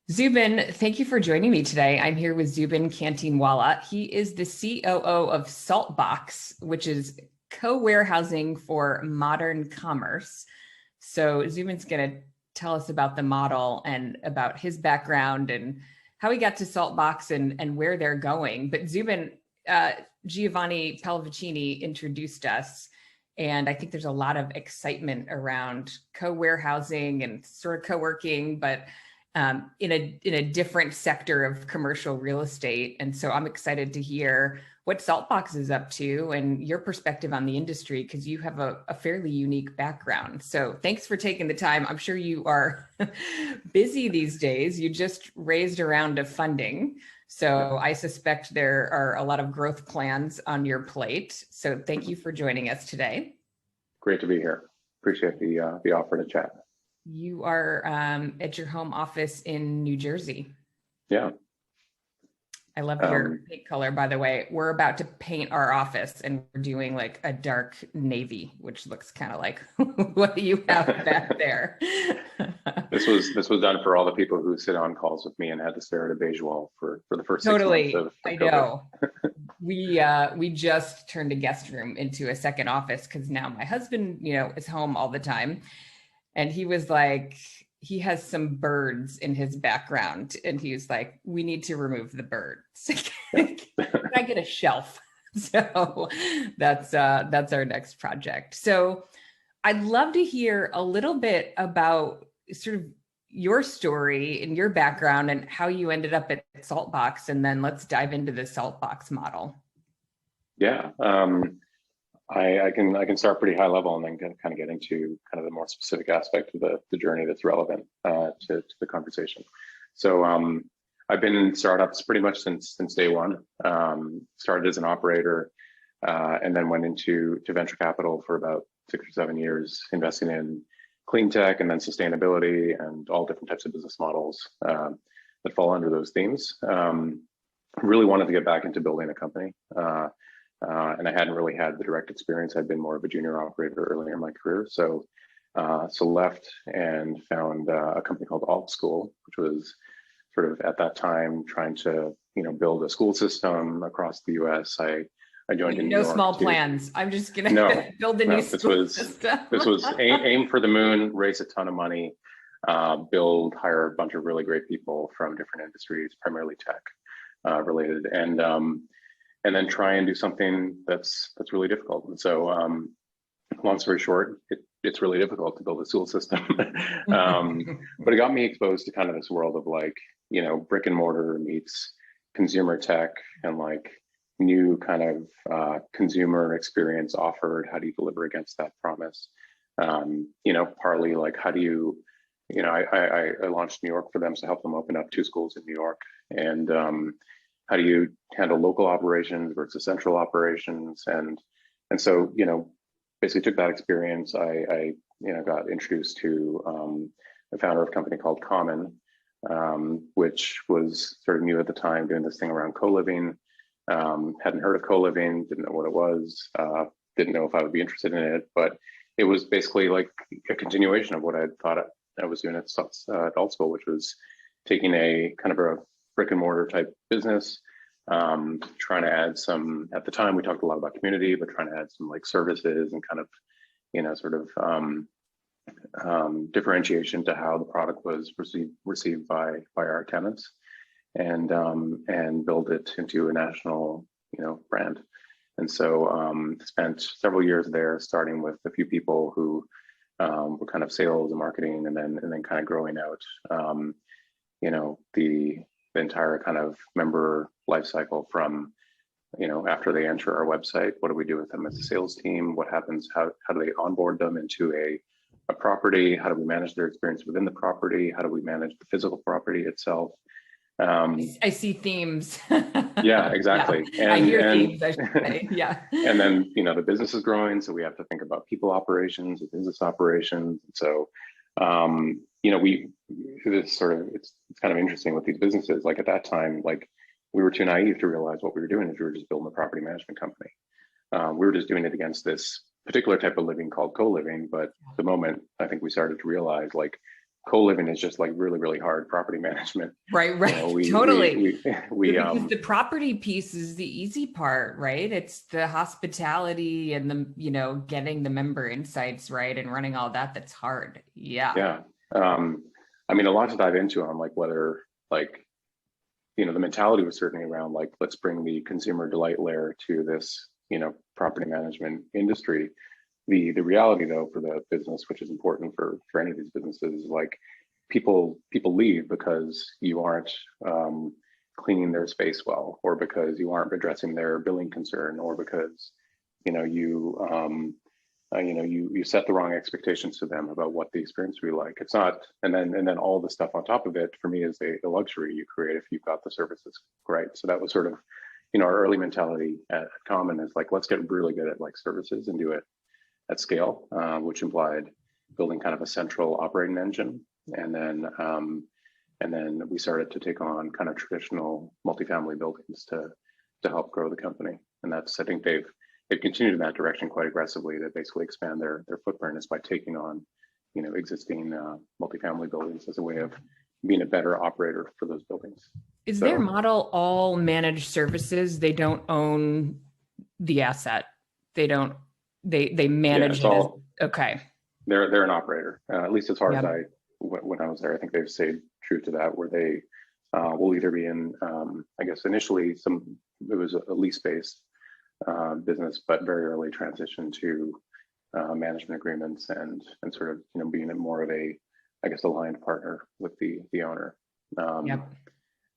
Zubin, thank you for joining me today. I'm here with Zubin Canteenwalla. He is the COO of Saltbox, which is co-warehousing for modern commerce. So Zubin's going to tell us about the model and about his background and how he got to Saltbox and where they're going. But Zubin, uh, Giovanni Pallavicini introduced us. And I think there's a lot of excitement around co-warehousing and sort of co-working, but in a different sector of commercial real estate. And so I'm excited to hear what Saltbox is up to and your perspective on the industry, because you have a fairly unique background. So thanks for taking the time. I'm sure you are busy these days. You just raised a round of funding. So I suspect there are a lot of growth plans on your plate. So thank you for joining us today. Great to be here. Appreciate the offer to chat. You are at your home office in New Jersey. Yeah. I love your paint color, by the way. We're about to paint our office and we're doing like a dark navy, which looks kind of like what do you have back there? This was done for all the people who sit on calls with me and had to stare at a beige wall for the first 6 months of I COVID. know. We just turned a guest room into a second office because now my husband, is home all the time. And he was like, he has some birds in his background. And he was like, we need to remove the birds. Can I get a shelf? So that's our next project. So I'd love to hear a little bit about sort of your story and your background and how you ended up at Saltbox. And then let's dive into the Saltbox model. Yeah. I can start pretty high level and then kind of get into kind of the more specific aspect of the journey that's relevant to the conversation. So I've been in startups pretty much since day one. Started as an operator and then went into venture capital for about 6 or 7 years, investing in clean tech and then sustainability and all different types of business models that fall under those themes. Really wanted to get back into building a company. And I hadn't really had the direct experience. I'd been more of a junior operator earlier in my career. So left and found a company called Alt School, which was sort of at that time trying to, build a school system across the US. I joined in New York. No small plans. I'm just going to build a new school system. This was aim for the moon, raise a ton of money, hire a bunch of really great people from different industries, primarily tech related. And then try and do something that's really difficult. And so, long story short, it's really difficult to build a school system. But it got me exposed to kind of this world of brick and mortar meets consumer tech and new kind of consumer experience offered. How do you deliver against that promise? Partly how do you, I launched New York for them to help them open up 2 schools in New York. And how do you handle local operations versus central operations? And so, basically took that experience. I got introduced to the founder of a company called Common, which was sort of new at the time, doing this thing around co-living. Hadn't heard of co-living, didn't know what it was, didn't know if I would be interested in it, but it was basically like a continuation of what I thought I was doing at Alt School, which was taking a kind of a brick and mortar type business, trying to add some, at the time we talked a lot about community, but trying to add some services and kind of, differentiation to how the product was received by our tenants, and build it into a national, brand. And so spent several years there, starting with a few people who were kind of sales and marketing, and then kind of growing out, the entire kind of member life cycle from, after they enter our website, what do we do with them as a sales team? What happens? How do they onboard them into a property? How do we manage their experience within the property? How do we manage the physical property itself? I see themes. Yeah, exactly. Yeah. I hear themes, I should say. Yeah. And then, the business is growing. So we have to think about people operations and business operations. So, it's kind of interesting with these businesses. At that time, we were too naive to realize what we were doing is we were just building a property management company. We were just doing it against this particular type of living called co-living. But the moment I think we started to realize co-living is just like really, really hard property management. Right. Totally. Because the property piece is the easy part, right? It's the hospitality and the, getting the member insights, right? And running all that, that's hard. Yeah. Yeah. I mean, a lot to dive into on like whether like, the mentality was certainly around like, let's bring the consumer delight layer to this, property management industry. The reality though for the business, which is important for any of these businesses, is like people leave because you aren't cleaning their space well, or because you aren't addressing their billing concern, or because you set the wrong expectations to them about what the experience will be like. It's not, and then all the stuff on top of it for me is a luxury you create if you've got the services right. So that was sort of our early mentality at Common is like, let's get really good at like services and do it at scale, which implied building kind of a central operating engine. And then we started to take on kind of traditional multifamily buildings to help grow the company. And that's, I think they've continued in that direction quite aggressively to basically expand their footprint is by taking on, existing multifamily buildings as a way of being a better operator for those buildings. Is their model all managed services? They don't own the asset. They manage it. Okay. They're an operator, at least as far as when I was there. I think they've stayed true to that, where they will either be in, I guess initially it was a lease-based business, but very early transition to management agreements and sort of being more of a, I guess, aligned partner with the owner.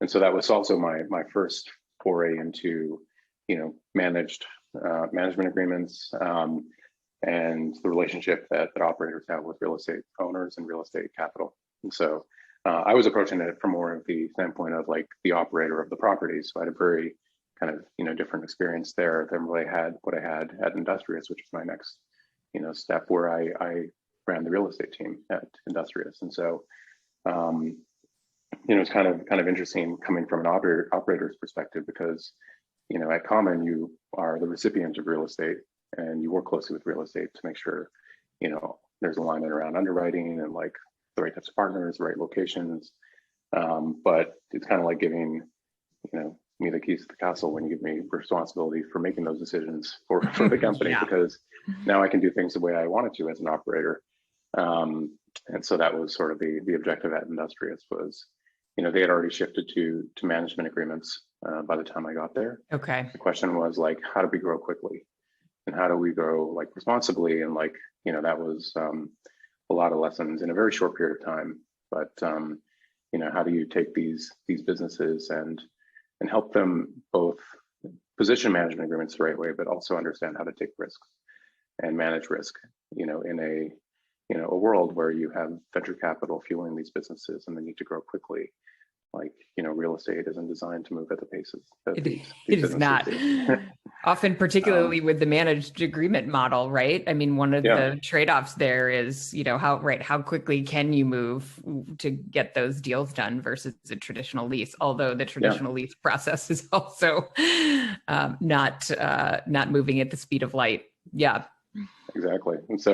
And so that was also my first foray into managed management agreements and the relationship that operators have with real estate owners and real estate capital. And so I was approaching it from more of the standpoint of like the operator of the property. So I had a very kind of different experience there than what I had at Industrious, which was my next step, where I ran the real estate team at Industrious. And so it's kind of interesting coming from an operator's perspective, because at Common you are the recipient of real estate and you work closely with real estate to make sure there's alignment around underwriting and like the right types of partners, the right locations. But it's kind of like giving me the keys to the castle when you give me responsibility for making those decisions for the company, because now I can do things the way I wanted to as an operator. And so that was sort of the objective at Industrious was, they had already shifted to management agreements by the time I got there. Okay. The question was like, how do we grow quickly? And how do we grow like responsibly? And like, that was a lot of lessons in a very short period of time. But, how do you take these businesses and help them both position management agreements the right way, but also understand how to take risks and manage risk, in a world where you have venture capital fueling these businesses and they need to grow quickly. Like, real estate isn't designed to move at the paces that it is not. Often, particularly with the managed agreement model, right? I mean, one of the trade-offs there is, how quickly can you move to get those deals done versus a traditional lease, although the traditional lease process is also not moving at the speed of light. Yeah. Exactly. And so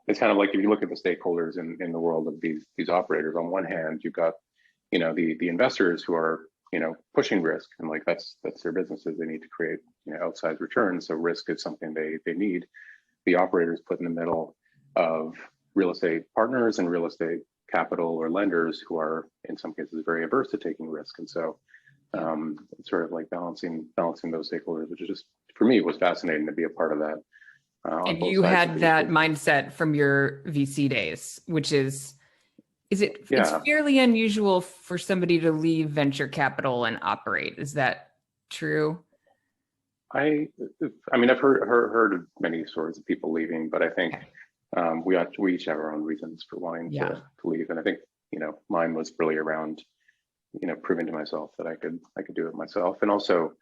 it's kind of like if you look at the stakeholders in the world of these operators, on one hand, you've got the investors who are pushing risk, and like that's their businesses. They need to create outsized returns, so risk is something they need. The operators put in the middle of real estate partners and real estate capital or lenders who are in some cases very averse to taking risk. And so it's sort of like balancing those stakeholders, which is just, for me, was fascinating to be a part of that. And you had that mindset from your VC days, which is it's fairly unusual for somebody to leave venture capital and operate. Is that true? I mean, I've heard of many stories of people leaving, but I think we each have our own reasons for wanting to leave. And I think, mine was really around, proving to myself that I could do it myself. And also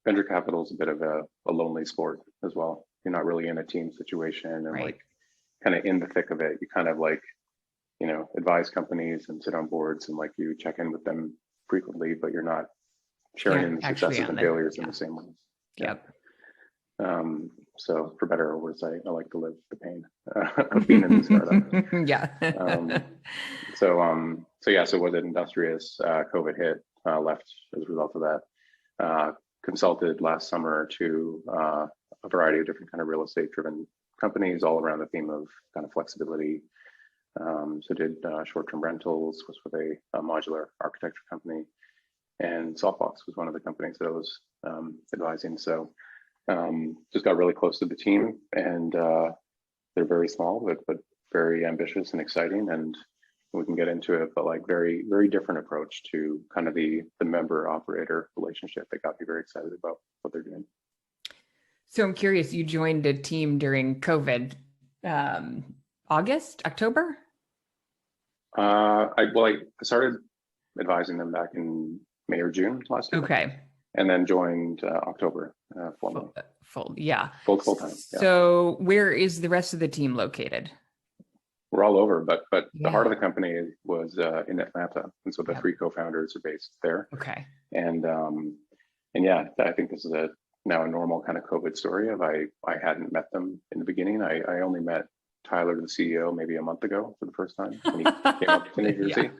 venture capital is a bit of a lonely sport as well. You're not really in a team situation and like kind of in the thick of it. You kind of like, advise companies and sit on boards and like you check in with them frequently, but you're not sharing in the successes and failures in the same ways. Yep. So for better or worse, I like to live the pain of being in the startup. So was it industrious? COVID hit, left as a result of that. Consulted last summer to a variety of different kind of real estate driven companies all around the theme of kind of flexibility. So did short-term rentals, was with a modular architecture company, and Saltbox was one of the companies that I was advising. So just got really close to the team, and they're very small, but very ambitious and exciting, and we can get into it, but like very, very different approach to kind of the member operator relationship that got me very excited about what they're doing. So I'm curious, you joined a team during COVID, October? I started advising them back in May or June last year. Okay. And then joined October formally. Full time. Yeah. So where is the rest of the team located? We're all over, but the heart of the company was in Atlanta, and so the three co-founders are based there. Okay. And yeah, I think this is now a normal kind of COVID story of I hadn't met them in the beginning. I only met Tyler, the CEO, maybe a month ago for the first time when he came up to New Jersey.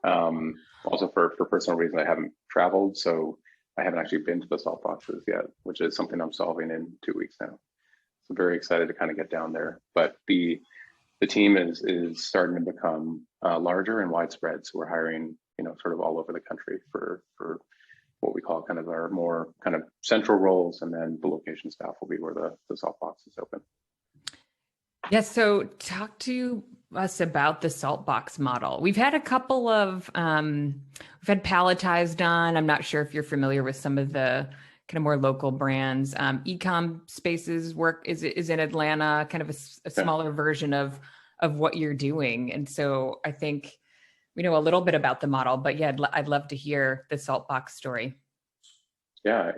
Also for personal reasons, I haven't traveled, so I haven't actually been to the salt boxes yet, which is something I'm solving in 2 weeks now. So very excited to kind of get down there. But the team is starting to become larger and widespread. So we're hiring, sort of all over the country for what we call kind of our more kind of central roles, and then the location staff will be where the salt box is open. Yeah. So talk to us about the salt box model. We've had a couple of, we've had Palletized on. I'm not sure if you're familiar with some of the kind of more local brands. Ecom Spaces work is in Atlanta, kind of a smaller version of what you're doing. And so I think we know a little bit about the model, but yeah, I'd love to hear the salt box story. Yeah,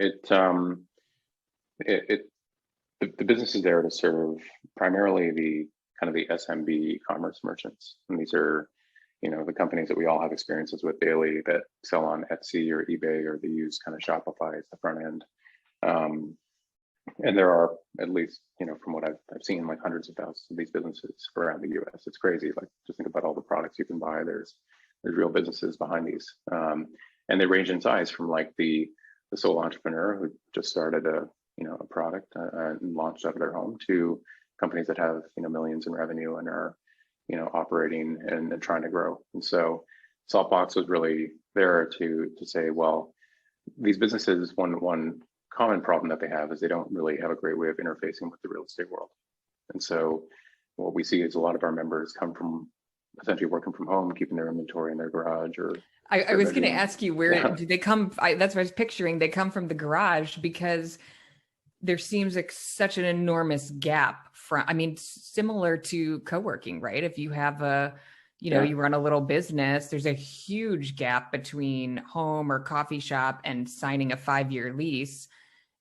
the business is there to serve primarily the kind of the SMB e-commerce merchants. And these are, the companies that we all have experiences with daily that sell on Etsy or eBay, or they use kind of Shopify as the front end. And there are, at least, from what I've seen, like hundreds of thousands of these businesses around the US. It's crazy. Like, just think about all the products you can buy. There's real businesses behind these. And they range in size from like the sole entrepreneur who just started a product and launched out of their home, to companies that have, millions in revenue and are, operating and trying to grow. And so Saltbox was really there to say, well, these businesses, one common problem that they have is they don't really have a great way of interfacing with the real estate world. And so what we see is a lot of our members come from essentially working from home, keeping their inventory in their garage. Or I was going to ask you, where do they come? That's what I was picturing. They come from the garage, because there seems like such an enormous gap similar to co-working, right? If you have you run a little business, there's a huge gap between home or coffee shop and signing a 5-year lease.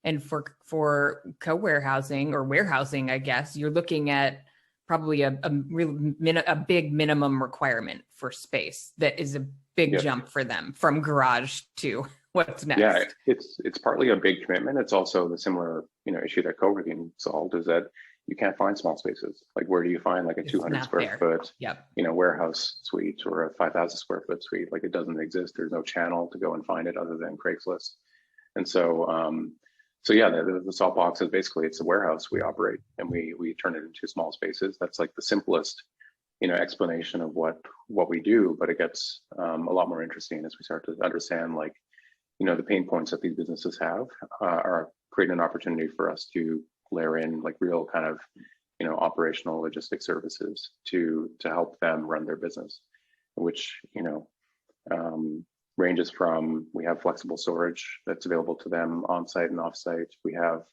And for co-warehousing or warehousing, I guess, you're looking at probably a big minimum requirement for space. That is a big jump for them from garage to what's next. Yeah, it's partly a big commitment. It's also the similar, issue that co-working solved, is that you can't find small spaces. Like, where do you find like a 200 square foot, warehouse suite, or a 5,000 square foot suite? Like, it doesn't exist. There's no channel to go and find it other than Craigslist. And so, the salt box is basically, it's a warehouse we operate, and we turn it into small spaces. That's like the simplest, explanation of what we do, but it gets a lot more interesting as we start to understand, like, the pain points that these businesses have are creating an opportunity for us to layer in like real kind of, operational logistic services to help them run their business, which, ranges from, we have flexible storage that's available to them on site and off site. We have,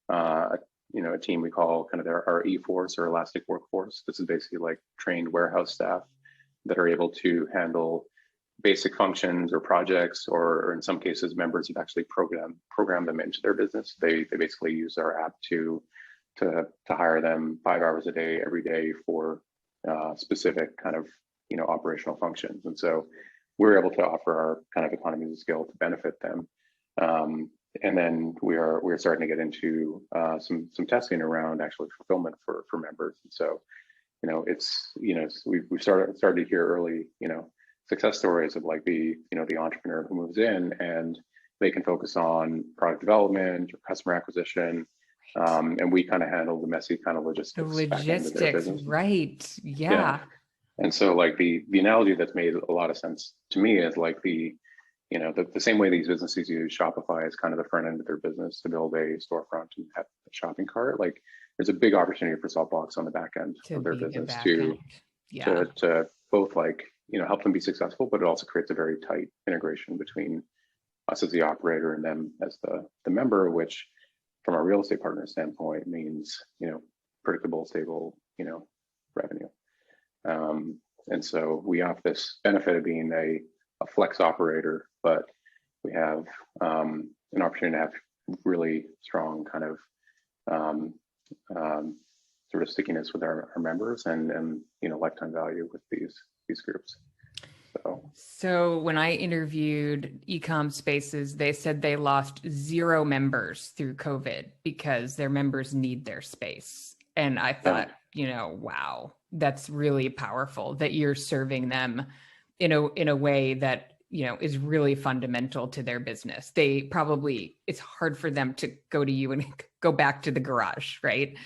a team we call kind of our E-Force, or Elastic Workforce. This is basically like trained warehouse staff that are able to handle basic functions or projects, or in some cases, members have actually programmed them into their business. They basically use our app to hire them 5 hours a day, every day, for specific kind of, operational functions. And so we're able to offer our kind of economies of scale to benefit them. And then we're starting to get into some testing around actually fulfillment for members. And so, it's, we've started to hear early, success stories of like the entrepreneur who moves in and they can focus on product development or customer acquisition. And we kind of handle the messy kind of The logistics back end of their logistics, business. right? Yeah. Yeah. And so like the analogy that's made a lot of sense to me is like the same way these businesses use Shopify as kind of the front end of their business to build a storefront and have a shopping cart. Like there's a big opportunity for Saltbox on the back end To of their be the business back end. Yeah. to both like, help them be successful, but it also creates a very tight integration between us as the operator and them as the member, which from a real estate partner standpoint means, predictable, stable, revenue. And so we have this benefit of being a flex operator, but we have an opportunity to have really strong kind of sort of stickiness with our members and lifetime value with these groups. So when I interviewed Ecom Spaces, they said they lost 0 members through COVID because their members need their space. And I thought, wow, that's really powerful that you're serving them in a way that, is really fundamental to their business. It's hard for them to go to you and go back to the garage, right?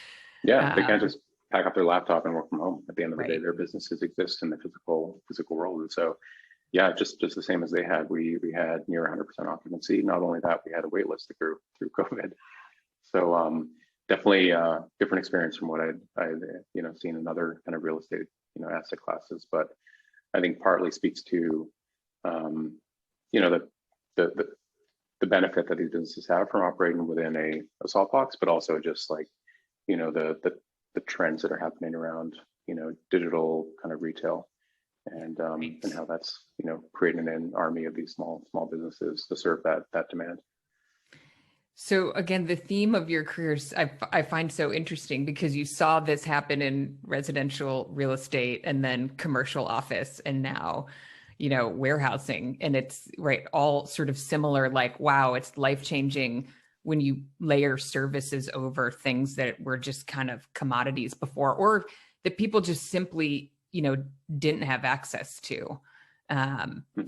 Yeah, they can't just pack up their laptop and work from home. At the end of the day, Right. their businesses exist in the physical world. And so, yeah, just the same as they had, we had near 100% occupancy. Not only that, we had a wait list that grew through COVID. So definitely different experience from what I'd seen in other kind of real estate asset classes. But I think partly speaks to the benefit that these businesses have from operating within a Saltbox, but also just like the trends that are happening around digital kind of retail and how that's creating an army of these small businesses to serve that demand. So again, the theme of your careers I find so interesting because you saw this happen in residential real estate and then commercial office and now warehousing, and it's right all sort of similar, like, wow, it's life-changing when you layer services over things that were just kind of commodities before or that people just simply didn't have access to.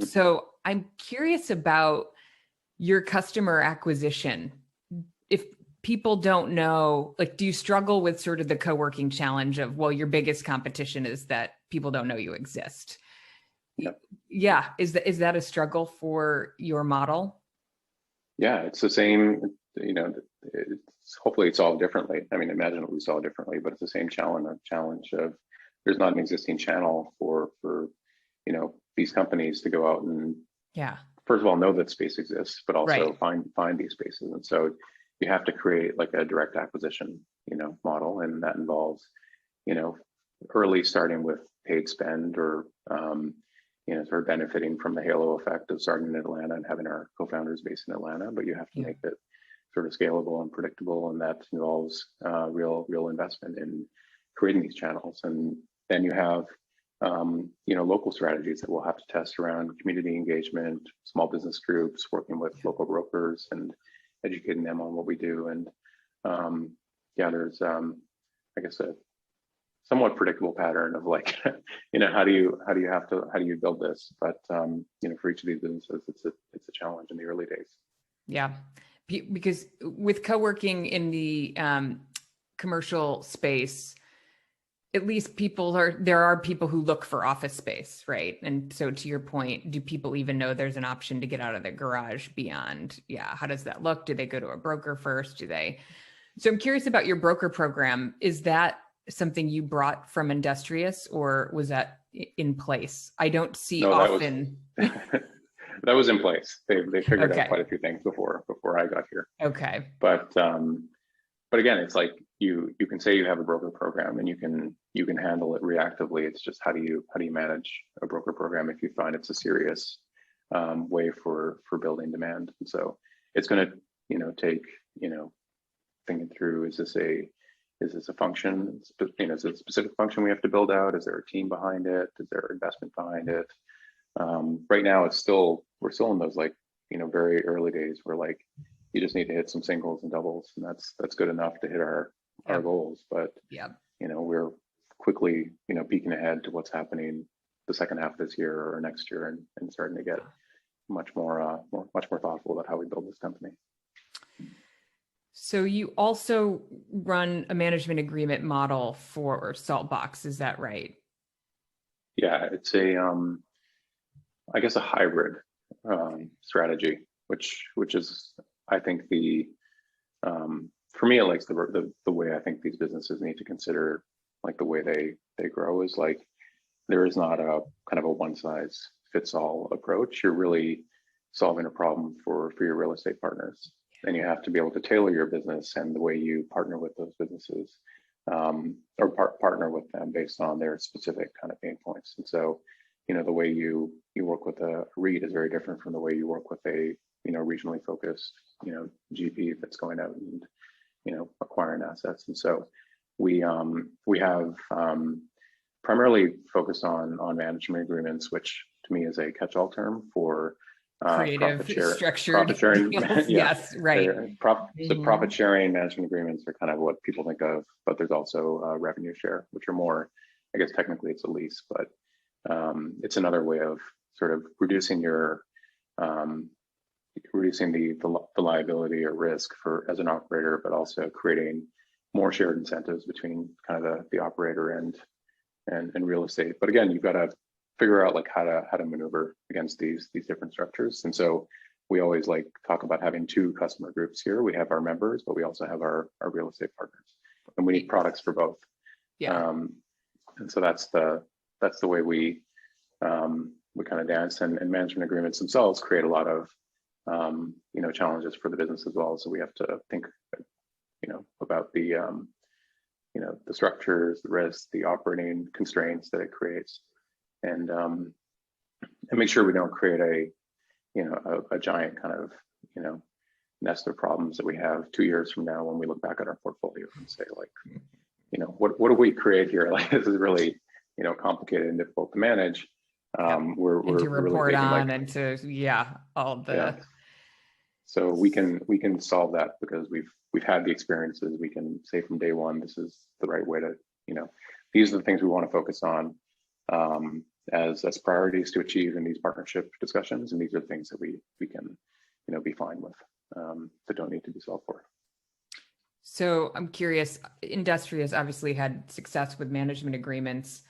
So I'm curious about your customer acquisition. If people don't know, like, do you struggle with sort of the co-working challenge of, well, your biggest competition is that people don't know you exist? Yep. Yeah. Is that a struggle for your model? Yeah, it's the same, hopefully it's solved differently. I mean, imagine we solve differently, but it's the same challenge of there's not an existing channel for these companies to go out and first of all know that space exists, but also find these spaces. And so you have to create like a direct acquisition model, and that involves early starting with paid spend or sort of benefiting from the halo effect of starting in Atlanta and having our co-founders based in Atlanta, but you have to make it sort of scalable and predictable, and that involves real investment in creating these channels. And then you have local strategies that we'll have to test around community engagement, small business groups, working with local brokers and educating them on what we do. And there's I guess a somewhat predictable pattern of like, how do you build this? But for each of these businesses, it's a challenge in the early days. Yeah, because with co-working in the commercial space, at least there are people who look for office space, right? And so to your point, do people even know there's an option to get out of their garage beyond? Yeah. How does that look? Do they go to a broker first? So I'm curious about your broker program. Is that something you brought from Industrious, or was that in place? I don't see often. That was in place. They figured out quite a few things before I got here. Okay. But again, it's like you can say you have a broker program and you can handle it reactively. It's just how do you manage a broker program if you find it's a serious way for building demand. And so it's going to take thinking through, is this a function? Is it a specific function we have to build out? Is there a team behind it? Is there investment behind it? Right now, we're still in those like very early days where like you just need to hit some singles and doubles, and that's good enough to hit our goals. But we're quickly, peeking ahead to what's happening the second half of this year or next year, and starting to get much more thoughtful about how we build this company. So you also run a management agreement model for Saltbox, is that right? Yeah, it's I guess a hybrid strategy, which is, I think, for me, like the way I think these businesses need to consider, like, the way they grow is, like, there is not a kind of a one size fits all approach. You're really solving a problem for your real estate partners, and you have to be able to tailor your business and the way you partner with those businesses, or partner with them based on their specific kind of pain points. And so, the way you work with a REIT is very different from the way you work with a regionally focused GP that's going out and acquiring assets. And so we have primarily focused on management agreements, which to me is a catch-all term for creative, structured profit sharing. deals. Yeah. Yes, right. So profit sharing management agreements are kind of what people think of, but there's also revenue share, which are more, I guess technically it's a lease, but it's another way of sort of reducing the liability or risk for as an operator, but also creating more shared incentives between kind of the operator and real estate. But again, you've got to figure out, like, how to maneuver against these different structures. And so we always like talk about having two customer groups here. We have our members, but we also have our real estate partners, and we need products for both. Yeah. And so that's the way we kind of dance, and management agreements themselves create a lot of challenges for the business as well. So we have to think about the structures, the risks, the operating constraints that it creates, and make sure we don't create a giant kind of nest of problems that we have 2 years from now when we look back at our portfolio and say, like, what do we create here? Like, this is really complicated and difficult to manage. We're and to report really on, like, and to all the. Yeah. So we can solve that because we've had the experiences. We can say from day one, this is the right way to, these are the things we want to focus on as priorities to achieve in these partnership discussions, and these are things that we can be fine with, that don't need to be solved for. So I'm curious, industry has obviously had success with management agreements,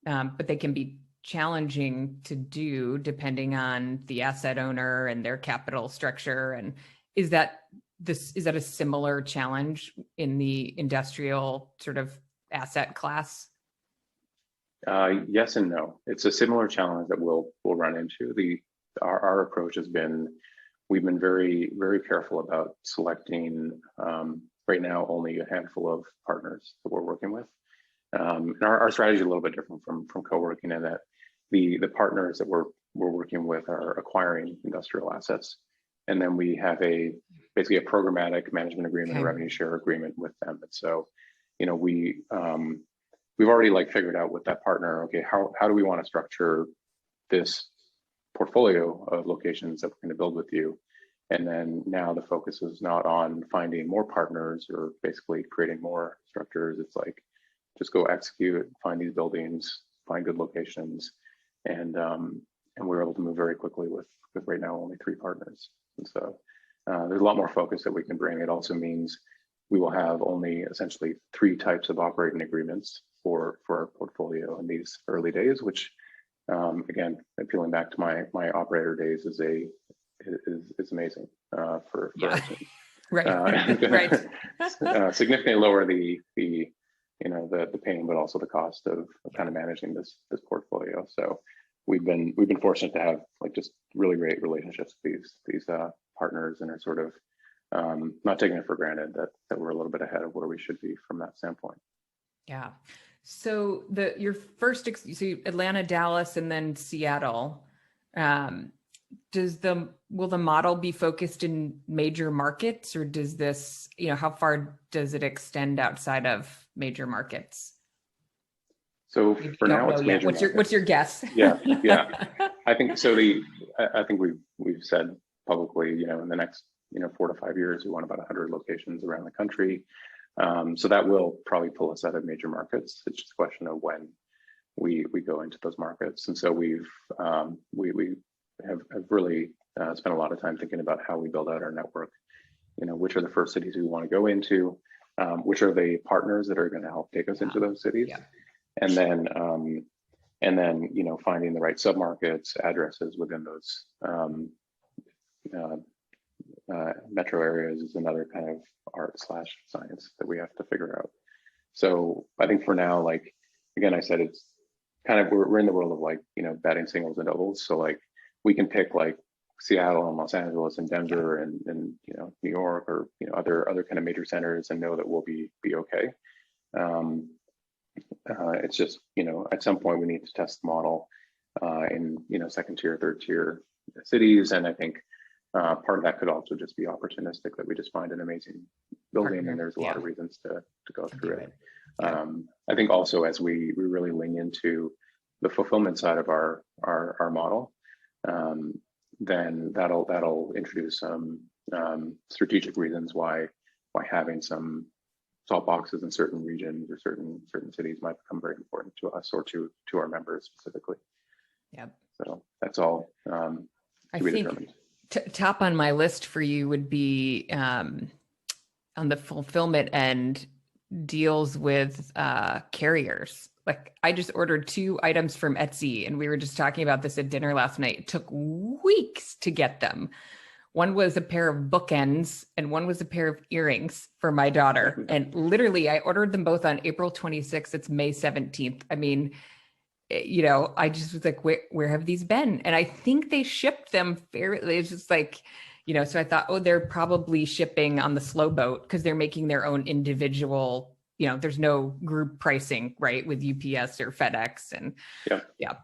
but they can be challenging to do depending on the asset owner and their capital structure. And is that a similar challenge in the industrial sort of asset class? Yes and no. It's a similar challenge that we'll run into. Our approach has been, we've been very, very careful about selecting right now only a handful of partners that we're working with. And our strategy is a little bit different from Coworking, in that the partners that we're working with are acquiring industrial assets, and then we have basically a programmatic management agreement, a revenue share agreement with them. And so, we've already figured out with that partner, okay, how do we want to structure this portfolio of locations that we're going to build with you? And then now the focus is not on finding more partners or basically creating more structures. It's like, just go execute, find these buildings, find good locations, and we're able to move very quickly with right now only 3 partners. And so there's a lot more focus that we can bring. It also means we will have only essentially 3 types of operating agreements for our portfolio in these early days, which again, appealing back to my operator days, is amazing for our team. Right. Right. Significantly lower the pain, but also the cost of kind of managing this portfolio. So we've been fortunate to have just really great relationships with these partners, and are sort of not taking it for granted that we're a little bit ahead of where we should be from that standpoint. Yeah. So your first, so Atlanta, Dallas, and then Seattle. Will the model be focused in major markets, or does this, how far does it extend outside of major markets? So for now, it's major. What's your guess? Yeah. I think so. I think we've said publicly, in the next 4 to 5 years, we want about 100 locations around the country. So that will probably pull us out of major markets. It's just a question of when we go into those markets. And so we have really spent a lot of time thinking about how we build out our network. Which are the first cities we want to go into, which are the partners that are going to help take us into those cities, and then finding the right submarkets, addresses within those metro areas is another kind of art/science that we have to figure out. So I think for now, like, again, I said, it's kind of, we're in the world of like, batting singles and doubles. So like we can pick like Seattle and Los Angeles and Denver and New York or other kind of major centers and know that we'll be okay. It's just at some point we need to test the model in second tier, third tier cities, and I think part of that could also just be opportunistic, that we just find an amazing building and there's a lot of reasons to go through it. I think also as we really lean into the fulfillment side of our model, then that'll introduce some strategic reasons why having some salt boxes in certain regions or certain cities might become very important to us or to our members specifically. Yep. So that's all I think determined. Top on my list for you would be on the fulfillment end, deals with carriers. Like I just ordered 2 items from Etsy, and we were just talking about this at dinner last night. It took weeks to get them. One was a pair of bookends and one was a pair of earrings for my daughter. And literally I ordered them both on April 26th. It's May 17th. I mean, I just was like, where have these been? And I think they shipped them fairly. It's just like, so I thought, they're probably shipping on the slow boat because they're making their own individual, there's no group pricing, right, with UPS or FedEx. And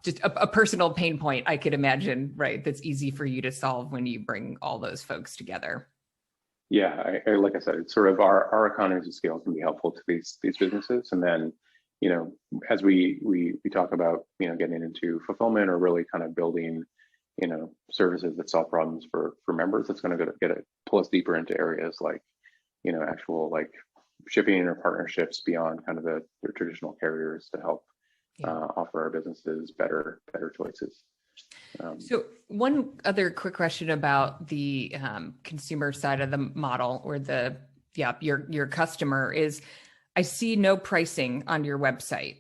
just a personal pain point I could imagine, right, that's easy for you to solve when you bring all those folks together. Yeah, like I said, it's sort of our economies of scale can be helpful to these businesses. And then, as we talk about, getting into fulfillment or really kind of building, services that solve problems for members, it's going to pull us deeper into areas like, actual like shipping or partnerships beyond kind of the traditional carriers to help offer our businesses better choices. So one other quick question about the consumer side of the model, or your customer is, I see no pricing on your website.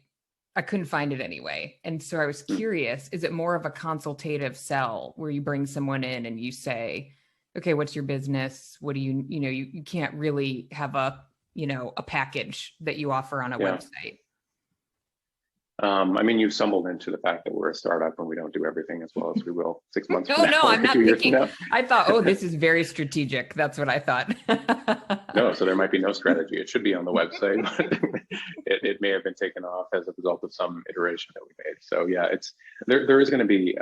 I couldn't find it anyway. And so I was curious, is it more of a consultative sell where you bring someone in and you say, okay, what's your business? What do you can't really have a package that you offer on a website? I mean, you've stumbled into the fact that we're a startup and we don't do everything as well as we will 6 months from now. No, I'm not thinking. I thought, this is very strategic. That's what I thought. No, so there might be no strategy. It should be on the website, but it may have been taken off as a result of some iteration that we made. So yeah, there is going to be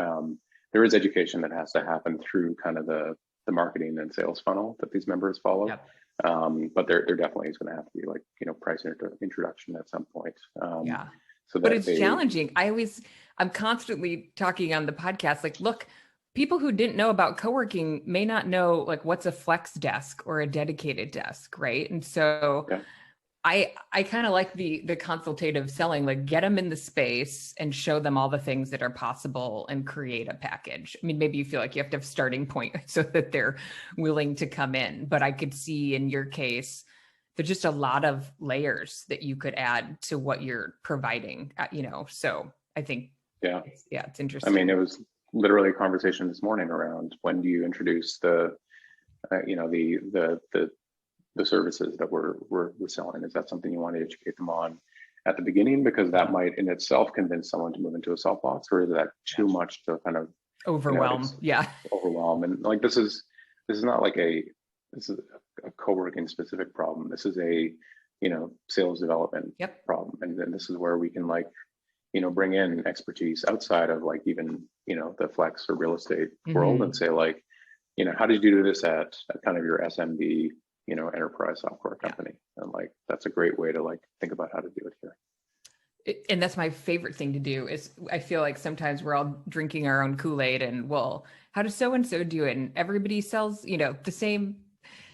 there is education that has to happen through kind of the marketing and sales funnel that these members follow. Yep. But there definitely is going to have to be like price introduction at some point. So but it's challenging. I'm constantly talking on the podcast, like, look, people who didn't know about co-working may not know like what's a flex desk or a dedicated desk, right? And so I kind of like the consultative selling, like get them in the space and show them all the things that are possible and create a package. I mean, maybe you feel like you have to have a starting point so that they're willing to come in, but I could see in your case, there's just a lot of layers that you could add to what you're providing, so I think, it's interesting. I mean, it was literally a conversation this morning around when do you introduce the services that we're selling. Is that something you want to educate them on at the beginning? Because that might in itself convince someone to move into a Saltbox, or is that too much to kind of overwhelm? Overwhelm. And like, this is not like a co-working specific problem. This is a sales development problem, and then this is where we can bring in expertise outside of like even the flex or real estate world and say like, how did you do this at kind of your SMB enterprise software company? And like that's a great way to like think about how to do it here. And that's my favorite thing to do. Is I feel like sometimes we're all drinking our own Kool-Aid and, well, how does so and so do it? And everybody sells the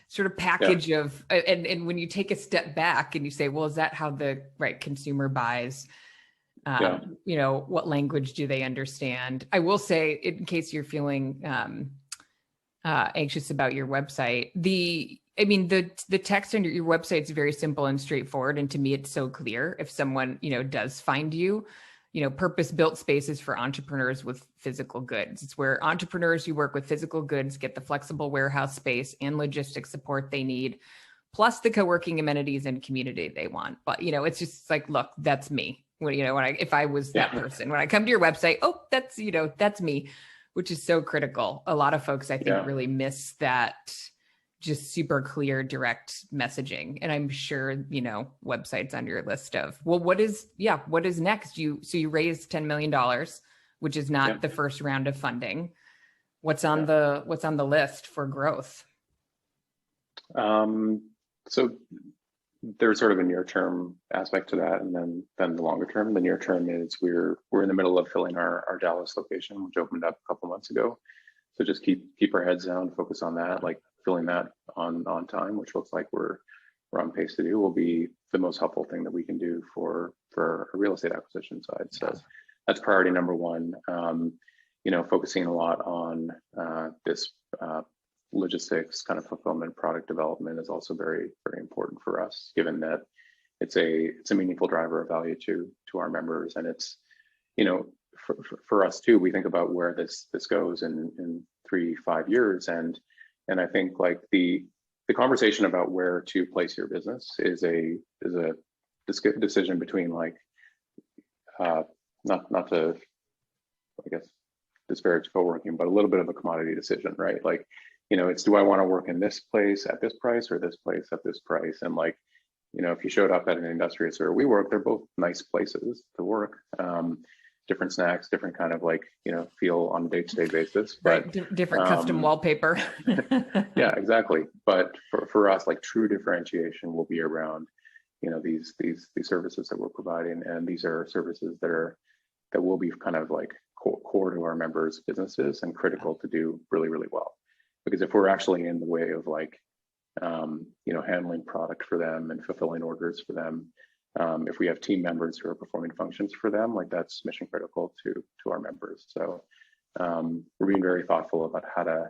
sort of package of, and when you take a step back and you say, well, is that how the right consumer buys? You know, what language do they understand? I will say, in case you're feeling anxious about your website, the text on your website is very simple and straightforward. And to me, it's so clear. If someone, you know, does find you, you know, purpose-built spaces for entrepreneurs with physical goods. It's where entrepreneurs who work with physical goods get the flexible warehouse space and logistics support they need, plus the co-working amenities and community they want. But, you know, it's just like, look, that's me. When, you know, if I was that person, when I come to your website, oh, that's, you know, that's me, which is so critical. A lot of folks, I think, really miss that just super clear, direct messaging. And I'm sure, you know, websites on your list of, well, what is next? So you raised $10 million, which is not the first round of funding. What's on the list for growth? So there's sort of a near-term aspect to that, and then the longer term. The near term is we're in the middle of filling our Dallas location, which opened up a couple months ago. So just keep our heads down, focus on that, like filling that on time, which looks like we're on pace to do, will be the most helpful thing that we can do for a real estate acquisition side. So that's priority number one. You know, focusing a lot on this logistics kind of fulfillment, product development is also very, very important for us, given that it's a meaningful driver of value to our members. And it's, you know, for us too, we think about where this goes in 3-5 years. And I think like the conversation about where to place your business is a decision between like, not to, I guess, disparage co-working, but a little bit of a commodity decision, right? Like, you know, it's, do I want to work in this place at this price or this place at this price? And like, you know, if you showed up at an Industrious or WeWork, they're both nice places to work. Different snacks, different kind of like, you know, feel on a day-to-day basis, but right. Different custom wallpaper. Yeah, exactly. But for us, like true differentiation will be around, you know, these services that we're providing, and these are services that will be kind of like core to our members' businesses and critical to do really, really well. Because if we're actually in the way of like, you know, handling product for them and fulfilling orders for them, if we have team members who are performing functions for them, like that's mission critical to our members. So we're being very thoughtful about how to,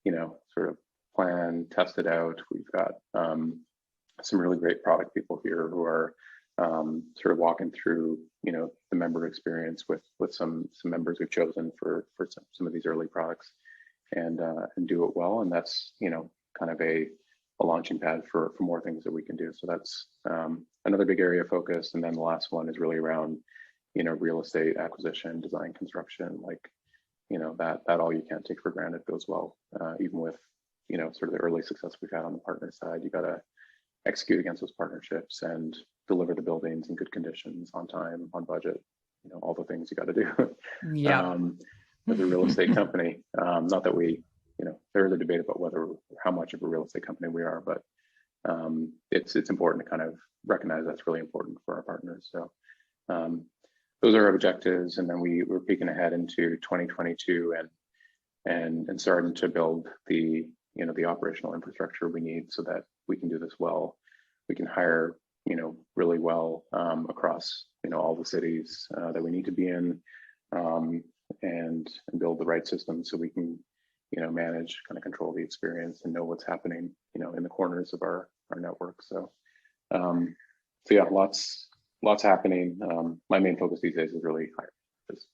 you know, sort of plan, test it out. We've got some really great product people here who are sort of walking through, you know, the member experience with some members we've chosen for some of these early products, and do it well. And that's, you know, kind of a launching pad for more things that we can do. So that's another big area of focus. And then the last one is really around, you know, real estate acquisition, design, construction, like, you know, that all you can't take for granted goes well. Even with, you know, sort of the early success we've had on the partner side, you got to execute against those partnerships and deliver the buildings in good conditions, on time, on budget, you know, all the things you got to do. Yeah. As a real estate company, not that we, you know, there is a debate about how much of a real estate company we are, but it's important to kind of recognize that's really important for our partners. So those are our objectives, and then we're peeking ahead into 2022 and starting to build the, you know, the operational infrastructure we need so that we can do this well. We can hire, you know, really well across, you know, all the cities that we need to be in, and build the right systems so we can, you know, manage, kind of control the experience and know what's happening, you know, in the corners of our network. So yeah, lots happening. My main focus these days is really just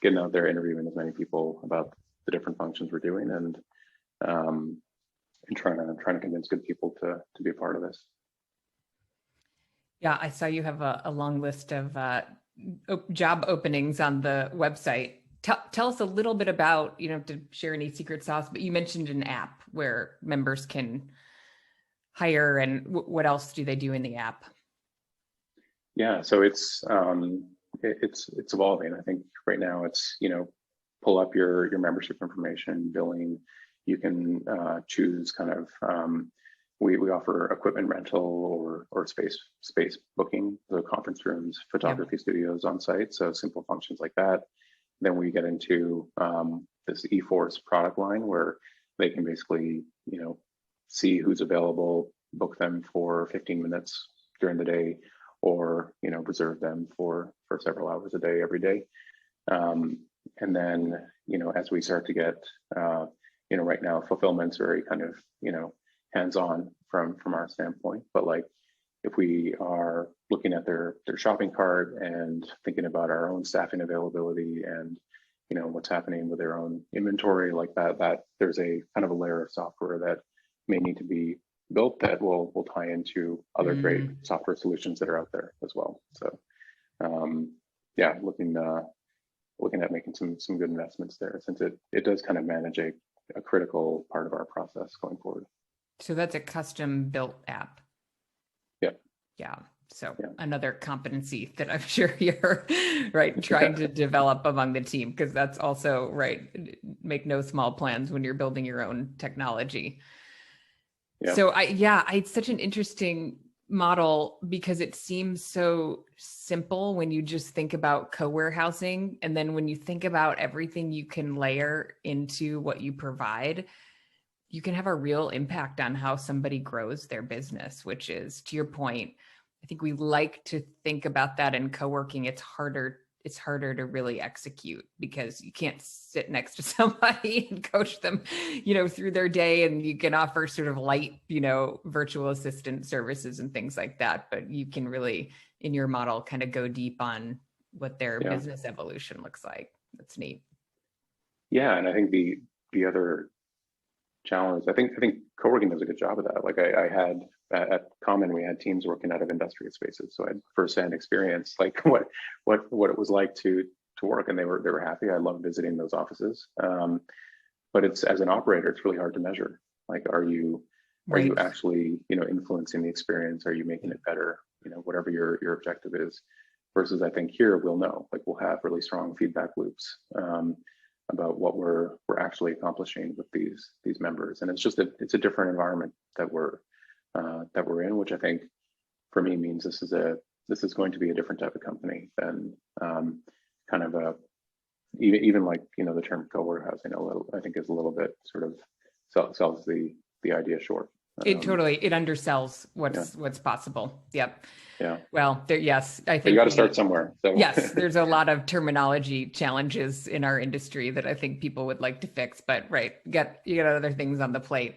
getting out there, interviewing as many people about the different functions we're doing, and trying to convince good people to be a part of this. Yeah, I saw you have a long list of job openings on the website. Tell us a little bit about, you don't have to share any secret sauce, but you mentioned an app where members can hire, and what else do they do in the app? Yeah, so it's evolving. I think right now it's, you know, pull up your membership information, billing. You can choose kind of, we offer equipment rental or space booking, the conference rooms, photography studios on site. So simple functions like that. Then we get into this eForce product line where they can basically, you know, see who's available, book them for 15 minutes during the day, or reserve them for several hours a day every day. And then as we start to get right now fulfillment's very kind of hands-on from our standpoint, but like if we are looking at their shopping cart and thinking about our own staffing availability and what's happening with their own inventory, like that there's a kind of a layer of software that may need to be built that will tie into other great software solutions that are out there as well. So yeah, looking at making some good investments there, since it does kind of manage a critical part of our process going forward. So that's a custom built app. Yeah. Yeah. So another competency that I'm sure you're right trying to develop among the team, because that's also right. Make no small plans when you're building your own technology. Yeah. So it's such an interesting model because it seems so simple when you just think about co-warehousing. And then when you think about everything you can layer into what you provide, you can have a real impact on how somebody grows their business, which is, to your point, I think we like to think about that in co-working. It's harder to really execute because you can't sit next to somebody and coach them, through their day. And you can offer sort of light, virtual assistant services and things like that. But you can really, in your model, kind of go deep on what their business evolution looks like. That's neat. Yeah. And I think the other challenge, I think co-working does a good job of that. Like I had at Common, we had teams working out of industrial spaces, so I had firsthand experience, like what it was like to work, and they were happy. I love visiting those offices, but it's, as an operator, it's really hard to measure. Like, are you actually influencing the experience? Are you making it better? Whatever your objective is. Versus, I think here we'll know, like we'll have really strong feedback loops about what we're actually accomplishing with these members, and it's a different environment that we're in, which I think for me means this is going to be a different type of company than kind of a even like the term co-warehousing I think is a little bit sort of sells the idea short. It undersells what's possible. Yep. Yeah. Well, yes, I think you got to start somewhere. So. Yes, there's a lot of terminology challenges in our industry that I think people would like to fix, but you got other things on the plate.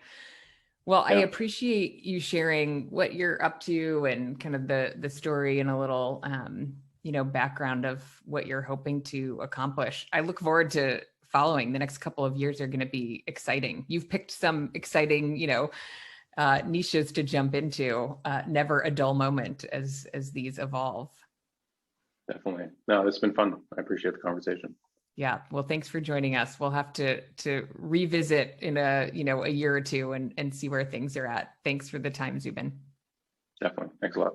Well, I appreciate you sharing what you're up to and kind of the story and a little, background of what you're hoping to accomplish. I look forward to following. The next couple of years are going to be exciting. You've picked some exciting, niches to jump into. Never a dull moment as these evolve. Definitely. No, it's been fun. I appreciate the conversation. Yeah. Well, thanks for joining us. We'll have to revisit in a year or two and see where things are at. Thanks for the time, Zubin. Definitely. Thanks a lot.